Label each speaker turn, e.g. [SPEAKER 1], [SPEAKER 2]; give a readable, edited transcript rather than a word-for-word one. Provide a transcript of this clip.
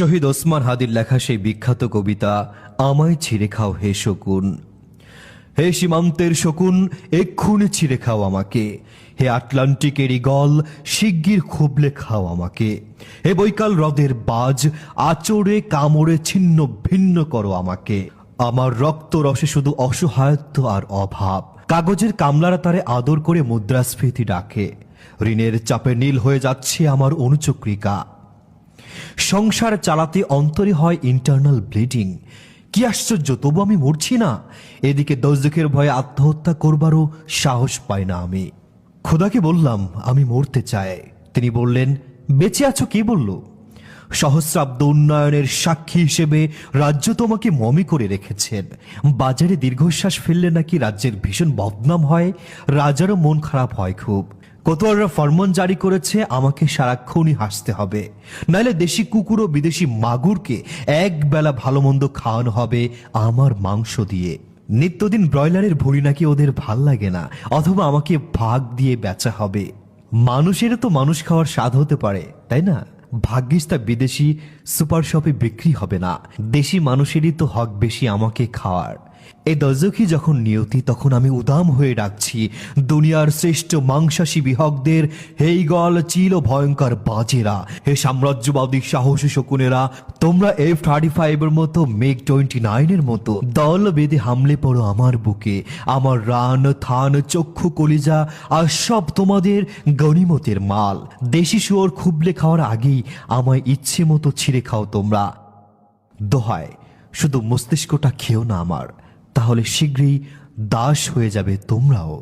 [SPEAKER 1] শহীদ ওসমান হাদির লেখা সেই বিখ্যাত কবিতা আমায় ছিঁড়ে খাও হে শকুন। হে সীমান্তের শকুন, এক্ষুনি ছিঁড়ে খাও আমাকে। হে আটলান্টিকের ঈগল, শিগগির খুবলে খাও আমাকে। হে বৈকাল হ্রদের বাজ, আচরে কামড়ে ছিন্ন ভিন্ন করো আমাকে। আমার রক্ত রসে শুধু অসহায়ত্ব আর অভাব। কাগজের কামলারা তারে আদর করে মুদ্রাস্ফীতি ডাকে। ঋণের চাপে নীল হয়ে যাচ্ছে আমার অনুচক্রিকা। সংসার চালাতে অন্তরে হয় ইন্টারনাল ব্লিডিং। কি আশ্চর্য, তবু আমি মরছি না। এদিকে দোজখের ভয়ে আত্মহত্যা করবারও সাহস পাই না আমি। খোদাকে বললাম আমি মরতে চাই। তিনি বললেন, বেঁচে আছো কে বলল? সহস্রাব্দ উন্নয়নের সাক্ষী হিসেবে রাজ্য তোমাকে মমি করে রেখেছেন। বাজারে দীর্ঘশ্বাস ফেললে নাকি রাজ্যের ভীষণ বদনাম হয়, রাজারও মন খারাপ হয় খুব। কোতোয়ালরা ফরমান জারি করেছে আমাকে সারাক্ষণই হাসতে হবে, নাইলে দেশি কুকুর ও বিদেশি মাগুরকে এক বেলা ভালো মন্দ খাওয়ানো হবে আমার মাংস দিয়ে। নিত্যদিন ব্রয়লারের ভুঁড়ি নাকি ওদের ভাল লাগে না, অথবা আমাকে ভাগ দিয়ে বেচা হবে। মানুষেরও তো মানুষ খাওয়ার স্বাদ হতে পারে, তাই না? ভাগ্যিস তা বিদেশি সুপার শপে বিক্রি হবে না। দেশি মানুষেরই তো হক বেশি আমাকে খাওয়ার। এই দজখী যখন নিয়তি, তখন আমি উদাম হয়ে ডাকছি দুনিয়ার শ্রেষ্ঠ মাংসাশী বিহকদের, হে ঈগল চিল ও ভয়ঙ্কর বাজেরা, হে সাম্রাজ্যবাদী সাহসী শকুনেরা, তোমরা F-35 এর মতো মেঘ 29 এর মতো দল বেঁধে হামলে পড়ো আমার বুকে। আমার রান থান চক্ষু কলিজা আর সব তোমাদের গনিমতের মাল। দেশি শুয়োর খুবলে খাওয়ার আগেই আমায় ইচ্ছে মতো ছিঁড়ে খাও তোমরা। দোহায়, শুধু মস্তিষ্কটা খেও না আমার, তাহলে শীঘ্রই দাস হয়ে যাবে তোমরাও।